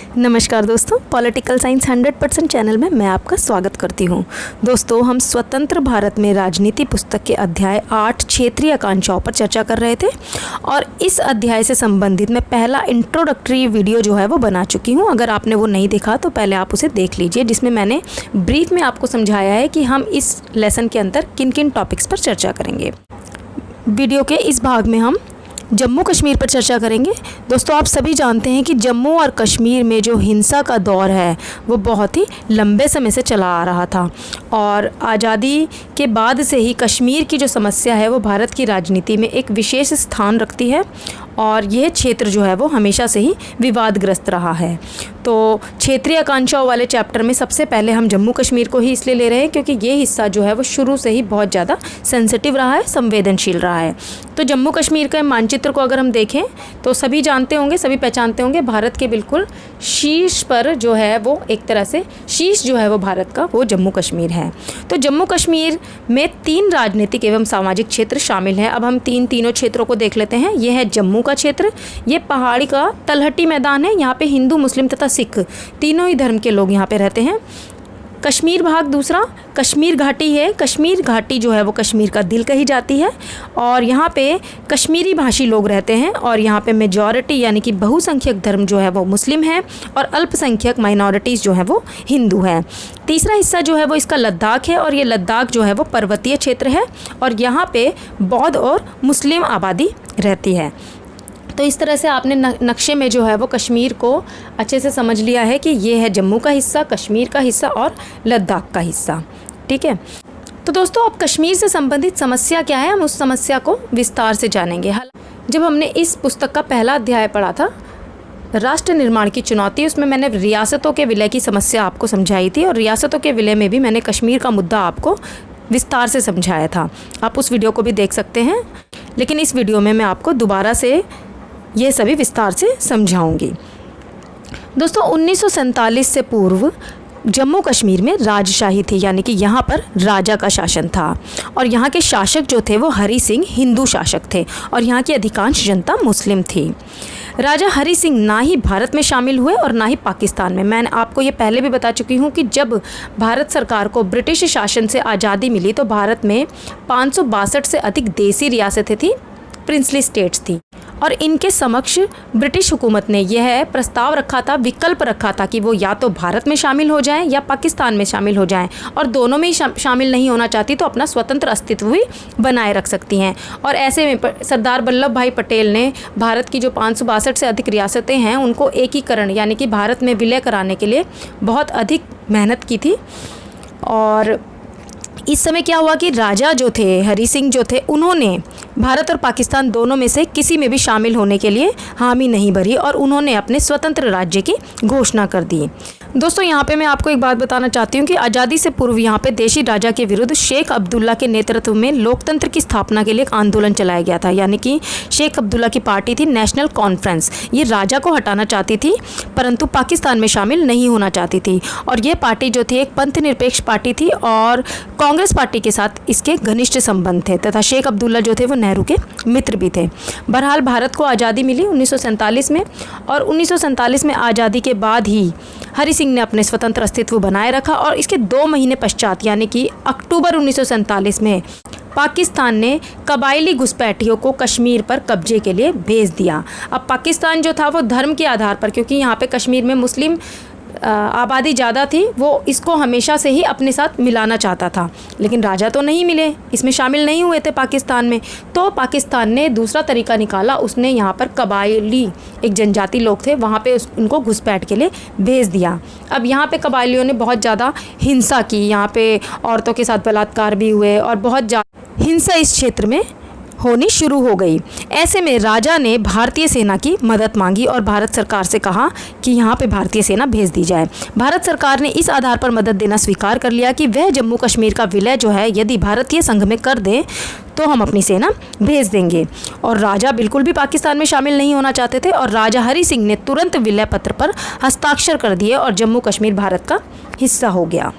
नमस्कार दोस्तों, political science 100% channel में मैं आपका स्वागत करती हूं। दोस्तों, हम स्वतंत्र भारत में राजनीति पुस्तक के अध्याय 8 क्षेत्रीय आकांक्षाओं पर चर्चा कर रहे थे और इस अध्याय से संबंधित मैं पहला इंट्रोडक्टरी वीडियो जो है वो बना चुकी हूं। अगर आपने वो नहीं देखा तो पहले आप उसे देख लीजिए, जिसमें मैंने ब्रीफ में आपको समझाया है कि हम इस लेसन के अंदर किन किन टॉपिक्स पर चर्चा करेंगे। वीडियो के इस भाग में हम जम्मू कश्मीर पर चर्चा करेंगे। दोस्तों, आप सभी जानते हैं कि जम्मू और कश्मीर में जो हिंसा का दौर है वो बहुत ही लंबे समय से चला आ रहा था और आज़ादी के बाद से ही कश्मीर की जो समस्या है वो भारत की राजनीति में एक विशेष स्थान रखती है और यह क्षेत्र जो है वो हमेशा से ही विवादग्रस्त रहा है। तो क्षेत्रीय आकांक्षाओं वाले चैप्टर में सबसे पहले हम जम्मू कश्मीर को ही इसलिए ले रहे हैं क्योंकि ये हिस्सा जो है वो शुरू से ही बहुत ज़्यादा सेंसिटिव रहा है, संवेदनशील रहा है। तो जम्मू कश्मीर के मानचित्र को अगर हम देखें तो सभी जानते होंगे, सभी पहचानते होंगे, भारत के बिल्कुल शीर्ष पर जो है वो एक तरह से शीर्ष जो है वो भारत का वो जम्मू कश्मीर है। तो जम्मू कश्मीर में 3 राजनीतिक एवं सामाजिक क्षेत्र शामिल हैं। अब हम तीनों क्षेत्रों को देख लेते हैं। यह है जम्मू का क्षेत्र, ये पहाड़ी का तलहटी मैदान है। यहाँ पे हिंदू, मुस्लिम तथा सिख तीनों ही धर्म के लोग यहाँ पे रहते हैं। कश्मीर भाग दूसरा कश्मीर घाटी है। कश्मीर घाटी जो है वो कश्मीर का दिल कही जाती है और यहाँ पे कश्मीरी भाषी लोग रहते हैं और यहाँ पे मेजॉरिटी यानी कि बहुसंख्यक धर्म जो है वो मुस्लिम है और अल्पसंख्यक माइनॉरिटीज़ जो है वो हिंदू है। तीसरा हिस्सा जो है वो इसका लद्दाख है और ये लद्दाख जो है वो पर्वतीय क्षेत्र है और यहाँ पे बौद्ध और मुस्लिम आबादी रहती है। तो इस तरह से आपने नक्शे में जो है वो कश्मीर को अच्छे से समझ लिया है कि ये है जम्मू का हिस्सा, कश्मीर का हिस्सा और लद्दाख का हिस्सा। ठीक है। तो दोस्तों, अब कश्मीर से संबंधित समस्या क्या है, हम उस समस्या को विस्तार से जानेंगे। जब हमने इस पुस्तक का पहला अध्याय पढ़ा था, राष्ट्र निर्माण की चुनौती, उसमें मैंने रियासतों के विलय की समस्या आपको समझाई थी और रियासतों के विलय में भी मैंने कश्मीर का मुद्दा आपको विस्तार से समझाया था। आप उस वीडियो को भी देख सकते हैं, लेकिन इस वीडियो में मैं आपको दोबारा से ये सभी विस्तार से समझाऊंगी। दोस्तों, 1947 से पूर्व जम्मू कश्मीर में राजशाही थी, यानी कि यहाँ पर राजा का शासन था और यहाँ के शासक जो थे वो हरि सिंह हिंदू शासक थे और यहाँ की अधिकांश जनता मुस्लिम थी। राजा हरि सिंह ना ही भारत में शामिल हुए और ना ही पाकिस्तान में। मैंने आपको ये पहले भी बता चुकी हूँ कि जब भारत सरकार को ब्रिटिश शासन से आज़ादी मिली तो भारत में 562 से अधिक देसी रियासतें थी, प्रिंसली स्टेट्स थी और इनके समक्ष ब्रिटिश हुकूमत ने यह प्रस्ताव रखा था, विकल्प रखा था कि वो या तो भारत में शामिल हो जाएं या पाकिस्तान में शामिल हो जाएं और दोनों में ही शामिल नहीं होना चाहती तो अपना स्वतंत्र अस्तित्व भी बनाए रख सकती हैं। और ऐसे में सरदार वल्लभ भाई पटेल ने भारत की जो 562 से अधिक रियासतें हैं उनको एकीकरण यानी कि भारत में विलय कराने के लिए बहुत अधिक मेहनत की थी। और इस समय क्या हुआ कि राजा जो थे, हरि सिंह जो थे, उन्होंने भारत और पाकिस्तान दोनों में से किसी में भी शामिल होने के लिए हामी नहीं भरी और उन्होंने अपने स्वतंत्र राज्य की घोषणा कर दी। दोस्तों, यहाँ पे मैं आपको एक बात बताना चाहती हूँ कि आज़ादी से पूर्व यहाँ पे देशी राजा के विरुद्ध शेख अब्दुल्ला के नेतृत्व में लोकतंत्र की स्थापना के लिए एक आंदोलन चलाया गया था, यानी कि शेख अब्दुल्ला की पार्टी थी नेशनल कॉन्फ्रेंस। ये राजा को हटाना चाहती थी परंतु पाकिस्तान में शामिल नहीं होना चाहती थी और ये पार्टी जो थी एक पंथ निरपेक्ष पार्टी थी और कांग्रेस पार्टी के साथ इसके घनिष्ठ संबंध थे तथा शेख अब्दुल्ला जो थे वो नेहरू के मित्र भी थे। बहरहाल भारत को आज़ादी मिली 1947 में और 1947 में आज़ादी के बाद ही हरि सिंह ने अपने स्वतंत्र अस्तित्व बनाए रखा और इसके 2 महीने पश्चात यानी कि अक्टूबर 1947 में पाकिस्तान ने कबायली घुसपैठियों को कश्मीर पर कब्जे के लिए भेज दिया। अब पाकिस्तान जो था वो धर्म के आधार पर, क्योंकि यहाँ पे कश्मीर में मुस्लिम आबादी ज़्यादा थी, वो इसको हमेशा से ही अपने साथ मिलाना चाहता था, लेकिन राजा तो नहीं मिले, इसमें शामिल नहीं हुए थे पाकिस्तान में। तो पाकिस्तान ने दूसरा तरीका निकाला, उसने यहाँ पर कबायली एक जनजाति लोग थे वहाँ पे उनको घुसपैठ के लिए भेज दिया। अब यहाँ पे कबायलियों ने बहुत ज़्यादा हिंसा की, यहाँ पे औरतों के साथ बलात्कार भी हुए और बहुत ज़्यादा हिंसा इस क्षेत्र में होनी शुरू हो गई। ऐसे में राजा ने भारतीय सेना की मदद मांगी और भारत सरकार से कहा कि यहाँ पे भारतीय सेना भेज दी जाए। भारत सरकार ने इस आधार पर मदद देना स्वीकार कर लिया कि वह जम्मू कश्मीर का विलय जो है यदि भारतीय संघ में कर दें तो हम अपनी सेना भेज देंगे। और राजा बिल्कुल भी पाकिस्तान में शामिल नहीं होना चाहते थे और राजा हरि सिंह ने तुरंत विलय पत्र पर हस्ताक्षर कर दिए और जम्मू कश्मीर भारत का हिस्सा हो गया।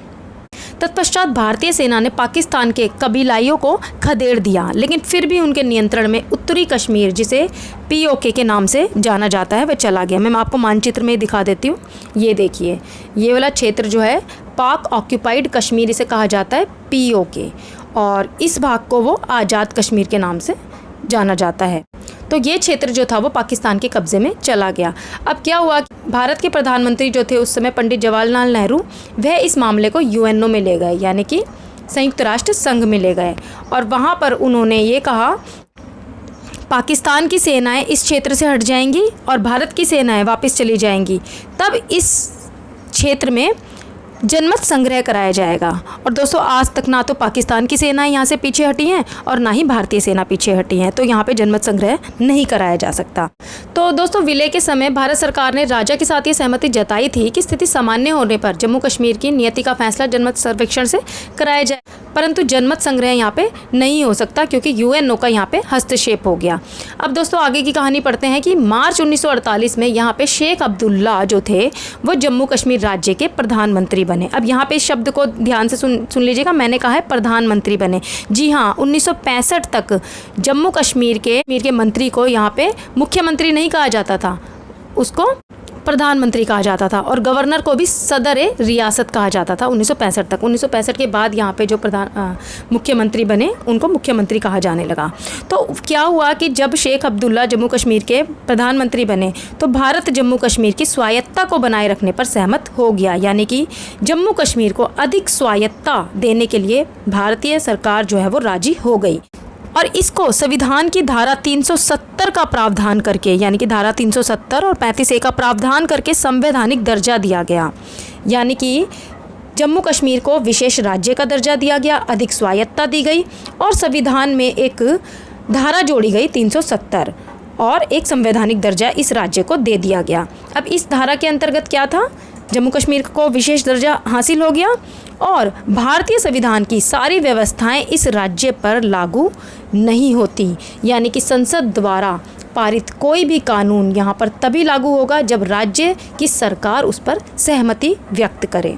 तत्पश्चात भारतीय सेना ने पाकिस्तान के कबीलाइयों को खदेड़ दिया, लेकिन फिर भी उनके नियंत्रण में उत्तरी कश्मीर, जिसे POK के नाम से जाना जाता है, वह चला गया। मैं आपको मानचित्र में दिखा देती हूँ। ये देखिए, ये वाला क्षेत्र जो है पाक ऑक्यूपाइड कश्मीर इसे कहा जाता है, POK, और इस भाग को वो आज़ाद कश्मीर के नाम से जाना जाता है। तो ये क्षेत्र जो था वो पाकिस्तान के कब्ज़े में चला गया। अब क्या हुआ, भारत के प्रधानमंत्री जो थे उस समय पंडित जवाहरलाल नेहरू, वह इस मामले को UNO में ले गए, यानी कि संयुक्त राष्ट्र संघ में ले गए, और वहाँ पर उन्होंने ये कहा पाकिस्तान की सेनाएं इस क्षेत्र से हट जाएंगी और भारत की सेनाएं वापस चली जाएंगी, तब इस क्षेत्र में जनमत संग्रह कराया जाएगा। और दोस्तों, आज तक ना तो पाकिस्तान की सेनाएं यहाँ से पीछे हटी हैं और ना ही भारतीय सेना पीछे हटी हैं, तो यहाँ पे जनमत संग्रह नहीं कराया जा सकता। तो दोस्तों, विलय के समय भारत सरकार ने राजा के साथ ये सहमति जताई थी कि स्थिति सामान्य होने पर जम्मू कश्मीर की नियति का फैसला जनमत सर्वेक्षण से कराया जाए, परंतु जनमत संग्रह यहाँ पे नहीं हो सकता क्योंकि UNO का यहाँ पे हस्तक्षेप हो गया। अब दोस्तों, आगे की कहानी पढ़ते हैं कि मार्च 1948 में यहाँ पे शेख अब्दुल्ला जो थे वो जम्मू कश्मीर राज्य के प्रधानमंत्री बने। अब यहाँ पे इस शब्द को ध्यान से सुन लीजिएगा, मैंने कहा है प्रधानमंत्री बने। जी हाँ, 1965 तक जम्मू कश्मीर के मंत्री को यहाँ पे मुख्यमंत्री नहीं कहा जाता था, उसको प्रधानमंत्री कहा जाता था, और गवर्नर को भी सदर रियासत कहा जाता था 1965 तक। 1965 के बाद यहाँ पे जो मुख्यमंत्री बने उनको मुख्यमंत्री कहा जाने लगा। तो क्या हुआ कि जब शेख अब्दुल्ला जम्मू कश्मीर के प्रधानमंत्री बने तो भारत जम्मू कश्मीर की स्वायत्तता को बनाए रखने पर सहमत हो गया, यानी कि जम्मू कश्मीर को अधिक स्वायत्तता देने के लिए भारतीय सरकार जो है वो राजी हो गई, और इसको संविधान की धारा 370 का प्रावधान करके, यानी कि धारा 370 और 35A का प्रावधान करके संवैधानिक दर्जा दिया गया, यानी कि जम्मू कश्मीर को विशेष राज्य का दर्जा दिया गया, अधिक स्वायत्तता दी गई, और संविधान में एक धारा जोड़ी गई 370 और एक संवैधानिक दर्जा इस राज्य को दे दिया गया। अब इस धारा के अंतर्गत क्या था, जम्मू कश्मीर को विशेष दर्जा हासिल हो गया और भारतीय संविधान की सारी व्यवस्थाएं इस राज्य पर लागू नहीं होती, यानी कि संसद द्वारा पारित कोई भी कानून यहाँ पर तभी लागू होगा जब राज्य की सरकार उस पर सहमति व्यक्त करे।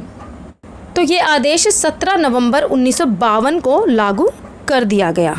तो ये आदेश 17 नवंबर 1952 को लागू कर दिया गया।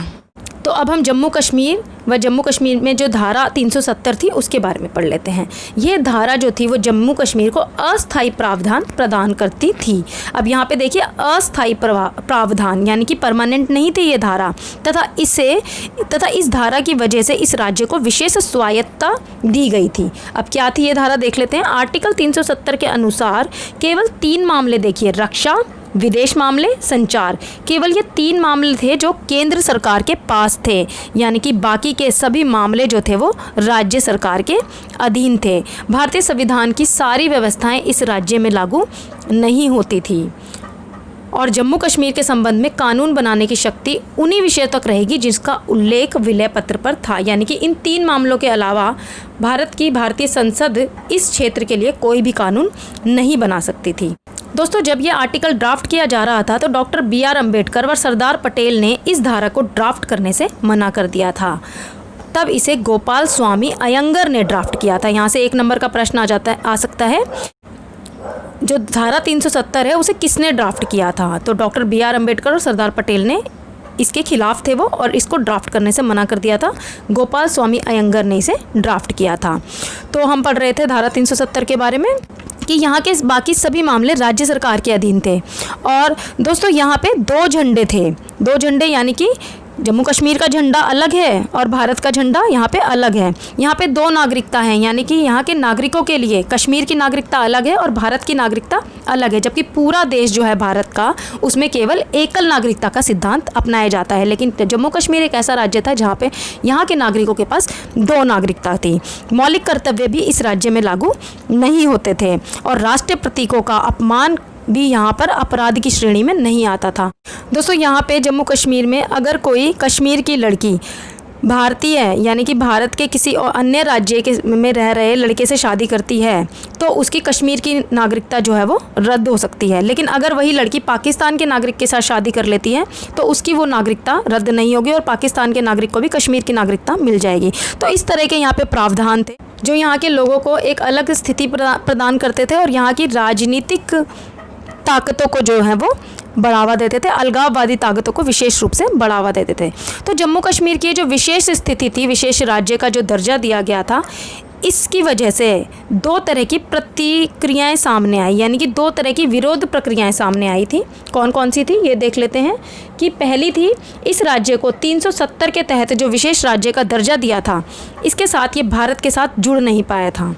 तो अब हम जम्मू कश्मीर में जो धारा 370 थी उसके बारे में पढ़ लेते हैं। ये धारा जो थी वो जम्मू कश्मीर को अस्थायी प्रावधान प्रदान करती थी। अब यहाँ पे देखिए, अस्थायी प्रावधान यानी कि परमानेंट नहीं थी ये धारा, तथा इस धारा की वजह से इस राज्य को विशेष स्वायत्तता दी गई थी। अब क्या थी ये धारा देख लेते हैं। आर्टिकल 370 के अनुसार केवल 3 मामले, देखिए, रक्षा, विदेश मामले, संचार, केवल ये 3 मामले थे जो केंद्र सरकार के पास थे, यानी कि बाकी के सभी मामले जो थे वो राज्य सरकार के अधीन थे। भारतीय संविधान की सारी व्यवस्थाएं इस राज्य में लागू नहीं होती थी, और जम्मू कश्मीर के संबंध में कानून बनाने की शक्ति उन्हीं विषयों तक रहेगी जिसका उल्लेख विलय पत्र पर था, यानी कि इन 3 मामलों के अलावा भारतीय संसद इस क्षेत्र के लिए कोई भी कानून नहीं बना सकती थी। दोस्तों, जब ये आर्टिकल ड्राफ्ट किया जा रहा था तो डॉक्टर BR अम्बेडकर व सरदार पटेल ने इस धारा को ड्राफ्ट करने से मना कर दिया था। तब इसे गोपाल स्वामी अयंगर ने ड्राफ्ट किया था। यहाँ से 1 नंबर का प्रश्न आ सकता है, जो धारा 370 है उसे किसने ड्राफ्ट किया था? तो डॉक्टर BR अम्बेडकर और सरदार पटेल ने इसके खिलाफ थे वो, और इसको ड्राफ्ट करने से मना कर दिया था। गोपाल स्वामी अयंगर ने इसे ड्राफ्ट किया था। तो हम पढ़ रहे थे धारा 370 के बारे में कि यहाँ के बाकी सभी मामले राज्य सरकार के अधीन थे। और दोस्तों, यहाँ पे 2 झंडे थे, 2 झंडे, यानी कि जम्मू कश्मीर का झंडा अलग है और भारत का झंडा यहाँ पे अलग है। यहाँ पे 2 नागरिकता हैं, यानी कि यहाँ के नागरिकों के लिए कश्मीर की नागरिकता अलग है और भारत की नागरिकता अलग है, जबकि पूरा देश जो है भारत का, उसमें केवल एकल नागरिकता का सिद्धांत अपनाया जाता है। लेकिन जम्मू कश्मीर एक ऐसा राज्य था जहाँ पे यहाँ के नागरिकों के पास 2 नागरिकता थी। मौलिक कर्तव्य भी इस राज्य में लागू नहीं होते थे, और राष्ट्रीय प्रतीकों का अपमान भी यहाँ पर अपराध की श्रेणी में नहीं आता था। दोस्तों, यहाँ पे जम्मू कश्मीर में अगर कोई कश्मीर की लड़की भारतीय है, यानी कि भारत के किसी और अन्य राज्य में रह रहे लड़के से शादी करती है तो उसकी कश्मीर की नागरिकता जो है वो रद्द हो सकती है। लेकिन अगर वही लड़की पाकिस्तान के नागरिक के साथ शादी कर लेती है तो उसकी वो नागरिकता रद्द नहीं होगी और पाकिस्तान के नागरिक को भी कश्मीर की नागरिकता मिल जाएगी। तो इस तरह के यहाँ पे प्रावधान थे जो यहाँ के लोगों को एक अलग स्थिति प्रदान करते थे और यहाँ की राजनीतिक ताकतों को जो है वो बढ़ावा देते थे, अलगाववादी ताकतों को विशेष रूप से बढ़ावा देते थे। तो जम्मू कश्मीर की जो विशेष स्थिति थी, विशेष राज्य का जो दर्जा दिया गया था, इसकी वजह से दो तरह की प्रतिक्रियाएं सामने आई, यानी कि दो तरह की विरोध प्रक्रियाएं सामने आई थी। कौन कौन सी थी ये देख लेते हैं। कि पहली थी, इस राज्य को 370 के तहत जो विशेष राज्य का दर्जा दिया था, इसके साथ ये भारत के साथ जुड़ नहीं पाया था।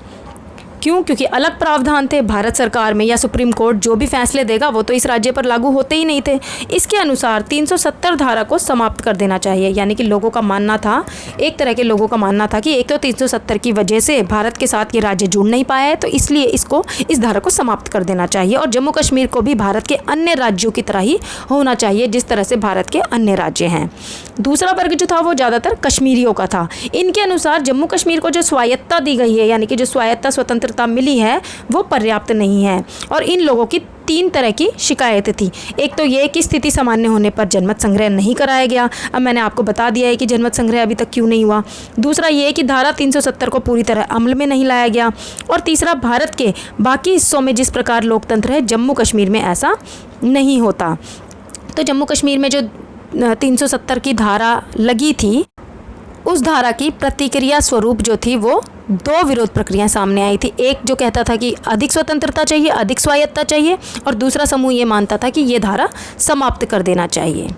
क्यों? क्योंकि अलग प्रावधान थे भारत सरकार में, या सुप्रीम कोर्ट जो भी फैसले देगा वो तो इस राज्य पर लागू होते ही नहीं थे। इसके अनुसार 370 धारा को समाप्त कर देना चाहिए। यानी कि लोगों का मानना था, एक तरह के लोगों का मानना था कि एक तो 370 की वजह से भारत के साथ ये राज्य जुड़ नहीं पाया है, तो इसलिए इसको, इस धारा को समाप्त कर देना चाहिए और जम्मू कश्मीर को भी भारत के अन्य राज्यों की तरह ही होना चाहिए जिस तरह से भारत के अन्य राज्य हैं। दूसरा वर्ग जो था वो ज़्यादातर कश्मीरियों का था। इनके अनुसार जम्मू कश्मीर को जो स्वायत्तता दी गई है, यानी कि जो स्वायत्तता स्वतंत्रता मिली है, वो पर्याप्त नहीं है। और इन लोगों की तीन तरह की शिकायतें थी। एक तो ये कि स्थिति सामान्य होने पर जनमत संग्रह नहीं कराया गया। अब मैंने आपको बता दिया है कि जनमत संग्रह अभी तक क्यों नहीं हुआ। दूसरा ये कि धारा 370 को पूरी तरह अमल में नहीं लाया गया। और तीसरा, भारत के बाकी हिस्सों में जिस प्रकार लोकतंत्र है, जम्मू कश्मीर में ऐसा नहीं होता। तो जम्मू कश्मीर में जो 370 की धारा लगी थी, उस धारा की प्रतिक्रिया स्वरूप जो थी वो दो विरोध प्रक्रियाएं सामने आई थी। एक जो कहता था कि अधिक स्वतंत्रता चाहिए, अधिक स्वायत्तता चाहिए, और दूसरा समूह ये मानता था कि ये धारा समाप्त कर देना चाहिए।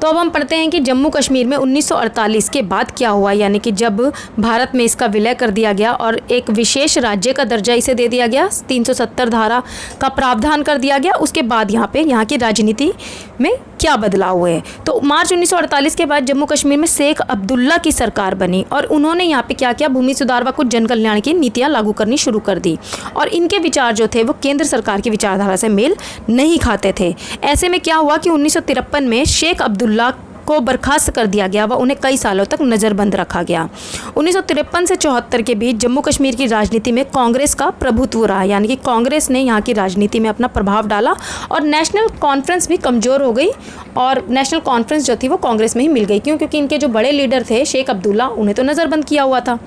तो अब हम पढ़ते हैं कि जम्मू कश्मीर में 1948 के बाद क्या हुआ, यानी कि जब भारत में इसका विलय कर दिया गया और एक विशेष राज्य का दर्जा इसे दे दिया गया, 370 धारा का प्रावधान कर दिया गया, उसके बाद यहाँ की राजनीति में क्या बदलाव हुए। तो मार्च 1948 के बाद जम्मू कश्मीर में शेख अब्दुल्ला की सरकार बनी और उन्होंने यहाँ पे क्या किया, भूमि सुधार व कुछ जन कल्याण की नीतियाँ लागू करनी शुरू कर दी। और इनके विचार जो थे वो केंद्र सरकार की विचारधारा से मेल नहीं खाते थे। ऐसे में क्या हुआ कि 1953 में शेख अब्दुल्ला को बर्खास्त कर दिया गया व उन्हें कई सालों तक नज़रबंद रखा गया। 1953 से 74 के बीच जम्मू कश्मीर की राजनीति में कांग्रेस का प्रभुत्व रहा, यानी कि कांग्रेस ने यहाँ की राजनीति में अपना प्रभाव डाला और नेशनल कॉन्फ्रेंस भी कमज़ोर हो गई और नेशनल कॉन्फ्रेंस जो थी वो कांग्रेस में ही मिल गई। क्यों? क्योंकि इनके जो बड़े लीडर थे शेख अब्दुल्ला, उन्हें तो नज़रबंद किया हुआ था।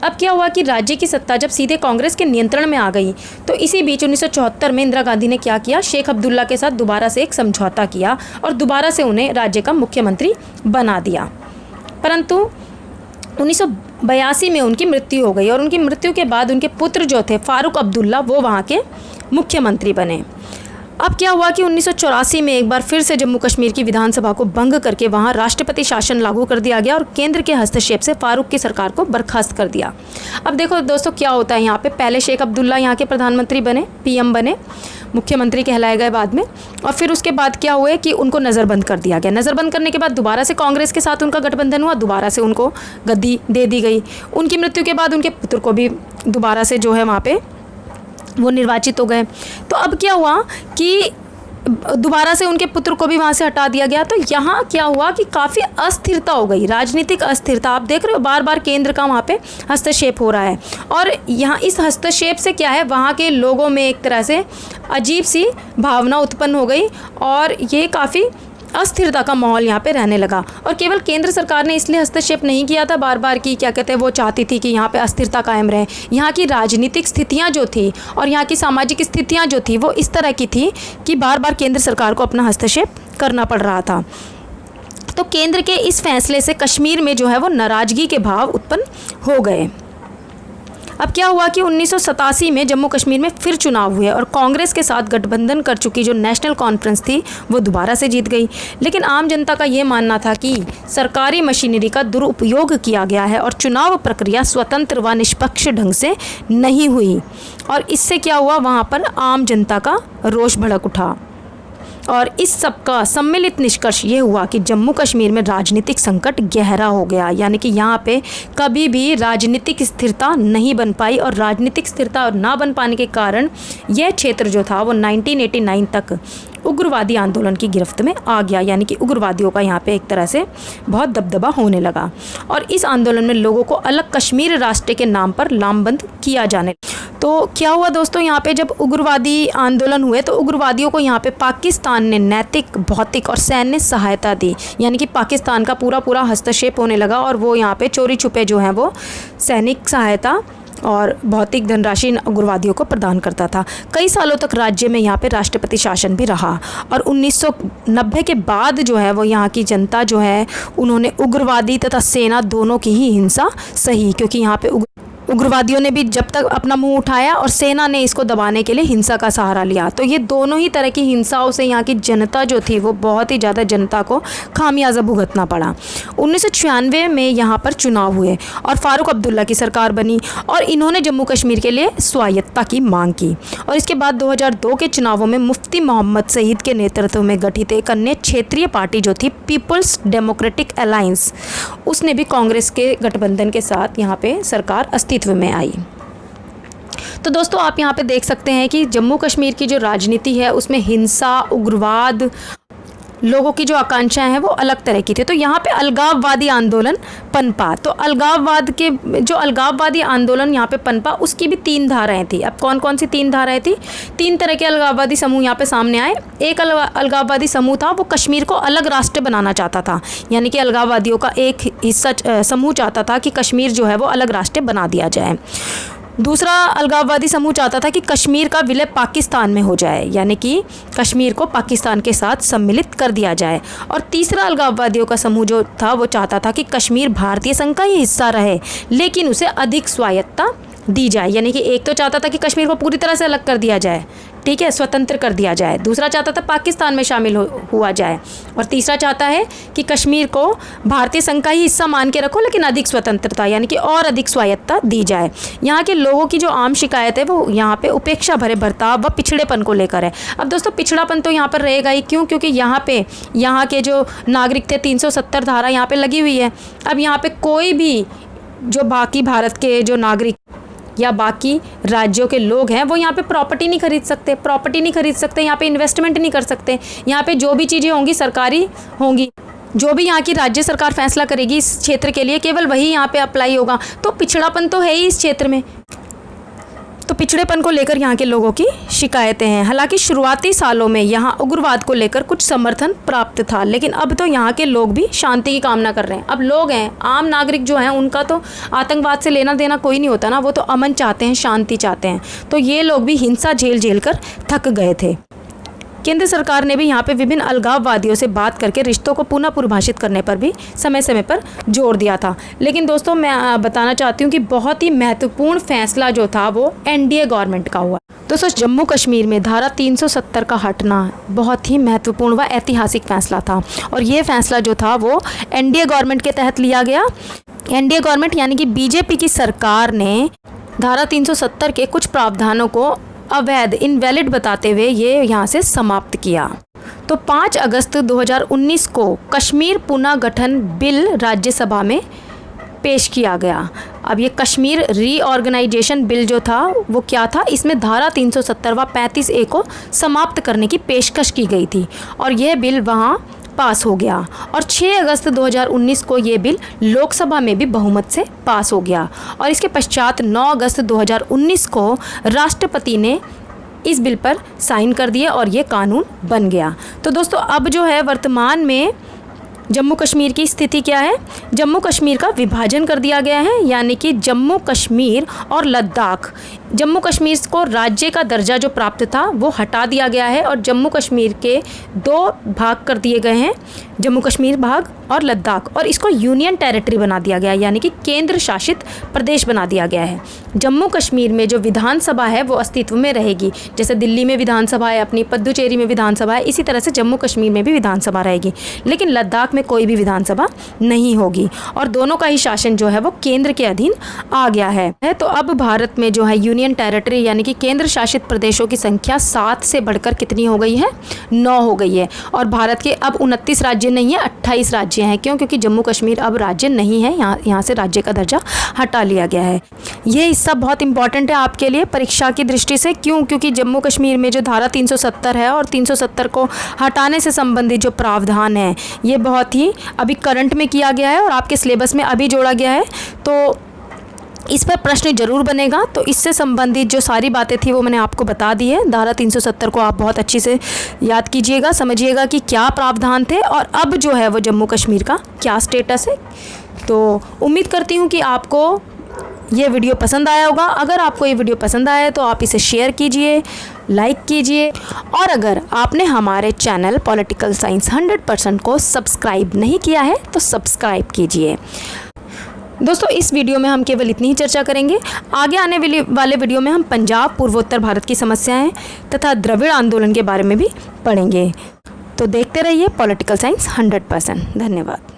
अब क्या हुआ कि राज्य की सत्ता जब सीधे कांग्रेस के नियंत्रण में आ गई, तो इसी बीच 1974 में इंदिरा गांधी ने क्या किया, शेख अब्दुल्ला के साथ दोबारा से एक समझौता किया और दोबारा से उन्हें राज्य का मुख्यमंत्री बना दिया। परंतु 1982 में उनकी मृत्यु हो गई और उनकी मृत्यु के बाद उनके पुत्र जो थे फारूक अब्दुल्ला, वो वहाँ के मुख्यमंत्री बने। अब क्या हुआ कि 1984 में एक बार फिर से जम्मू कश्मीर की विधानसभा को भंग करके वहां राष्ट्रपति शासन लागू कर दिया गया और केंद्र के हस्तक्षेप से फारूक की सरकार को बर्खास्त कर दिया। अब देखो दोस्तों क्या होता है यहाँ पे, पहले शेख अब्दुल्ला यहाँ के प्रधानमंत्री बने, पीएम बने, मुख्यमंत्री कहलाए गए बाद में, और फिर उसके बाद क्या हुआ कि उनको नज़रबंद कर दिया गया। नज़रबंद करने के बाद दोबारा से कांग्रेस के साथ उनका गठबंधन हुआ, दोबारा से उनको गद्दी दे दी गई। उनकी मृत्यु के बाद उनके पुत्र को भी दोबारा से जो है वहाँ पर वो निर्वाचित हो गए। तो अब क्या हुआ कि दोबारा से उनके पुत्र को भी वहाँ से हटा दिया गया। तो यहाँ क्या हुआ कि काफ़ी अस्थिरता हो गई, राजनीतिक अस्थिरता। आप देख रहे हो बार बार केंद्र का वहाँ पे हस्तक्षेप हो रहा है और यहाँ इस हस्तक्षेप से क्या है, वहाँ के लोगों में एक तरह से अजीब सी भावना उत्पन्न हो गई और ये काफ़ी अस्थिरता का माहौल यहाँ पे रहने लगा। और केवल केंद्र सरकार ने इसलिए हस्तक्षेप नहीं किया था बार बार कि क्या कहते हैं, वो चाहती थी कि यहाँ पे अस्थिरता कायम रहे। यहाँ की राजनीतिक स्थितियाँ जो थी और यहाँ की सामाजिक स्थितियाँ जो थी वो इस तरह की थी कि बार बार केंद्र सरकार को अपना हस्तक्षेप करना पड़ रहा था। तो केंद्र के इस फैसले से कश्मीर में जो है वो नाराज़गी के भाव उत्पन्न हो गए। अब क्या हुआ कि 1987 में जम्मू कश्मीर में फिर चुनाव हुए और कांग्रेस के साथ गठबंधन कर चुकी जो नेशनल कॉन्फ्रेंस थी वो दोबारा से जीत गई। लेकिन आम जनता का ये मानना था कि सरकारी मशीनरी का दुरुपयोग किया गया है और चुनाव प्रक्रिया स्वतंत्र व निष्पक्ष ढंग से नहीं हुई और इससे क्या हुआ, वहाँ पर आम जनता का रोष भड़क उठा। और इस सब का सम्मिलित निष्कर्ष ये हुआ कि जम्मू कश्मीर में राजनीतिक संकट गहरा हो गया, यानी कि यहाँ पे कभी भी राजनीतिक स्थिरता नहीं बन पाई और राजनीतिक स्थिरता ना बन पाने के कारण यह क्षेत्र जो था वो 1989 तक उग्रवादी आंदोलन की गिरफ्त में आ गया, यानी कि उग्रवादियों का यहाँ पे एक तरह से बहुत दबदबा होने लगा और इस आंदोलन में लोगों को अलग कश्मीर राष्ट्र के नाम पर लामबंद किया जाने। तो तो क्या हुआ दोस्तों, यहाँ पे जब उग्रवादी आंदोलन हुए तो उग्रवादियों को यहाँ पे पाकिस्तान ने नैतिक, भौतिक और सैन्य सहायता दी, यानी कि पाकिस्तान का पूरा हस्तक्षेप होने लगा और वो यहाँ पे चोरी छुपे जो हैं वो सैनिक सहायता और भौतिक धनराशि उग्रवादियों को प्रदान करता था। कई सालों तक राज्य में यहाँ पे राष्ट्रपति शासन भी रहा और 1990 के बाद जो है वो यहाँ की जनता जो है उन्होंने उग्रवादी तथा सेना दोनों की ही हिंसा सही, क्योंकि यहाँ पे उग्रवादियों ने भी जब तक अपना मुंह उठाया और सेना ने इसको दबाने के लिए हिंसा का सहारा लिया। तो ये दोनों ही तरह की हिंसाओं से यहाँ की जनता जो थी वो बहुत ही ज़्यादा जनता को खामियाजा भुगतना पड़ा। 1996 में यहाँ पर चुनाव हुए और फारूक अब्दुल्ला की सरकार बनी और इन्होंने जम्मू कश्मीर के लिए स्वायत्तता की मांग की। और इसके बाद 2002 के चुनावों में मुफ्ती मोहम्मद सईद के नेतृत्व में गठित एक अन्य क्षेत्रीय पार्टी जो थी पीपल्स डेमोक्रेटिक अलायंस, उसने भी कांग्रेस के गठबंधन के साथ यहाँ पे सरकार अस्तित्व में आई। तो दोस्तों आप यहाँ पे देख सकते हैं कि जम्मू कश्मीर की जो राजनीति है उसमें हिंसा, उग्रवाद, लोगों की जो आकांक्षाएं हैं वो अलग तरह की थी। तो यहाँ पे अलगाववादी आंदोलन पनपा। तो अलगाववादी आंदोलन यहाँ पे पनपा, उसकी भी 3 धाराएं थी। अब कौन कौन सी 3 धाराएं थी? 3 तरह के अलगाववादी समूह यहाँ पे सामने आए। एक अलगाववादी समूह था वो कश्मीर को अलग राष्ट्र बनाना चाहता था, यानी कि अलगाववादियों का एक हिस्सा समूह चाहता था कि कश्मीर जो है वो अलग राष्ट्र बना दिया जाए। दूसरा अलगाववादी समूह चाहता था कि कश्मीर का विलय पाकिस्तान में हो जाए, यानी कि कश्मीर को पाकिस्तान के साथ सम्मिलित कर दिया जाए। और तीसरा अलगाववादियों का समूह जो था वो चाहता था कि कश्मीर भारतीय संघ का ही हिस्सा रहे लेकिन उसे अधिक स्वायत्तता दी जाए, यानी कि एक तो चाहता था कि कश्मीर को पूरी तरह से अलग कर दिया जाए, ठीक है, स्वतंत्र कर दिया जाए। दूसरा चाहता था पाकिस्तान में शामिल हुआ जाए और तीसरा चाहता है कि कश्मीर को भारतीय संघ का ही हिस्सा मान के रखो लेकिन अधिक स्वतंत्रता, यानी कि और अधिक स्वायत्तता दी जाए। यहाँ के लोगों की जो आम शिकायत है वो यहाँ पे उपेक्षा भरे बर्ताव व पिछड़ेपन को लेकर है। अब दोस्तों पिछड़ापन तो यहाँ पर रहेगा ही, क्यों? क्योंकि यहाँ के जो नागरिक थे 370 धारा यहाँ पे लगी हुई है। अब यहाँ पे कोई भी जो बाकी भारत के जो नागरिक या बाकी राज्यों के लोग हैं वो यहाँ पे प्रॉपर्टी नहीं खरीद सकते, यहाँ पे इन्वेस्टमेंट नहीं कर सकते। यहाँ पे जो भी चीज़ें होंगी सरकारी होंगी, जो भी यहाँ की राज्य सरकार फैसला करेगी इस क्षेत्र के लिए केवल वही यहाँ पे अप्लाई होगा। तो पिछड़ापन तो है ही इस क्षेत्र में। तो पिछड़ेपन को लेकर यहाँ के लोगों की शिकायतें हैं। हालांकि शुरुआती सालों में यहाँ उग्रवाद को लेकर कुछ समर्थन प्राप्त था, लेकिन अब तो यहाँ के लोग भी शांति की कामना कर रहे हैं। अब लोग हैं, आम नागरिक जो हैं उनका तो आतंकवाद से लेना देना कोई नहीं होता ना, वो तो अमन चाहते हैं, शांति चाहते हैं। तो ये लोग भी हिंसा झेल कर थक गए थे। केंद्र सरकार ने भी यहाँ पे विभिन्न अलगाववादियों से बात करके रिश्तों को पुनः परिभाषित करने पर भी समय समय पर जोर दिया था। लेकिन दोस्तों मैं बताना चाहती हूँ कि बहुत ही महत्वपूर्ण फैसला जो था वो एनडीए गवर्नमेंट का हुआ। दोस्तों जम्मू कश्मीर में धारा 370 का हटना बहुत ही महत्वपूर्ण व ऐतिहासिक फैसला था और ये फैसला जो था वो एनडीए गवर्नमेंट के तहत लिया गया। एनडीए गवर्नमेंट यानी कि बीजेपी की सरकार ने धारा 370 के कुछ प्रावधानों को अवैध, इनवैलिड बताते हुए ये यहाँ से समाप्त किया। तो 5 अगस्त 2019 को कश्मीर पुनर्गठन बिल राज्यसभा में पेश किया गया। अब ये कश्मीर रीऑर्गेनाइजेशन बिल जो था वो क्या था, इसमें धारा 370 व 35A को समाप्त करने की पेशकश की गई थी और यह बिल वहाँ पास हो गया और 6 अगस्त 2019 को ये बिल लोकसभा में भी बहुमत से पास हो गया और इसके पश्चात 9 अगस्त 2019 को राष्ट्रपति ने इस बिल पर साइन कर दिए और ये कानून बन गया। तो दोस्तों अब जो है वर्तमान में जम्मू कश्मीर की स्थिति क्या है? जम्मू कश्मीर का विभाजन कर दिया गया है, यानी कि जम्मू कश्मीर और लद्दाख, जम्मू कश्मीर को राज्य का दर्जा जो प्राप्त था वो हटा दिया गया है और जम्मू कश्मीर के 2 भाग कर दिए गए हैं, जम्मू कश्मीर भाग और लद्दाख, और इसको यूनियन टेरिटरी बना दिया गया है, यानी कि केंद्र शासित प्रदेश बना दिया गया है। जम्मू कश्मीर में जो विधानसभा है वो अस्तित्व में रहेगी, जैसे दिल्ली में विधानसभा है, अपनी पुदुचेरी में विधानसभा है, इसी तरह से जम्मू कश्मीर में भी विधानसभा रहेगी, लेकिन लद्दाख में कोई भी विधानसभा नहीं होगी और दोनों का ही शासन जो है वो केंद्र के अधीन आ गया है। तो अब भारत में जो है यूनियन टेरिटरी यानी कि केंद्र शासित प्रदेशों की संख्या 7 से बढ़कर कितनी हो गई है? 9 हो गई है और भारत के अब 29 राज्य नहीं है, 28 राज्य हैं। क्यों? क्योंकि जम्मू कश्मीर अब राज्य नहीं है, यहाँ से राज्य का दर्जा हटा लिया गया है। ये हिस्सा बहुत इंपॉर्टेंट है आपके लिए परीक्षा की दृष्टि से। क्यों? क्योंकि जम्मू कश्मीर में जो धारा 370 है और 370 को हटाने से संबंधित जो प्रावधान है ये बहुत ही अभी करंट में किया गया है और आपके सिलेबस में अभी जोड़ा गया है। तो इस पर प्रश्न जरूर बनेगा। तो इससे संबंधित जो सारी बातें थी वो मैंने आपको बता दी है। धारा 370 को आप बहुत अच्छी से याद कीजिएगा, समझिएगा कि क्या प्रावधान थे और अब जो है वो जम्मू कश्मीर का क्या स्टेटस है। तो उम्मीद करती हूँ कि आपको ये वीडियो पसंद आया होगा। अगर आपको ये वीडियो पसंद आया है तो आप इसे शेयर कीजिए, लाइक कीजिए, और अगर आपने हमारे चैनल पॉलिटिकल साइंस 100% को सब्सक्राइब नहीं किया है तो सब्सक्राइब कीजिए। दोस्तों, इस वीडियो में हम केवल इतनी ही चर्चा करेंगे। आगे आने वाले वीडियो में हम पंजाब, पूर्वोत्तर भारत की समस्याएं तथा द्रविड़ आंदोलन के बारे में भी पढ़ेंगे। तो देखते रहिए पॉलिटिकल साइंस 100%। धन्यवाद।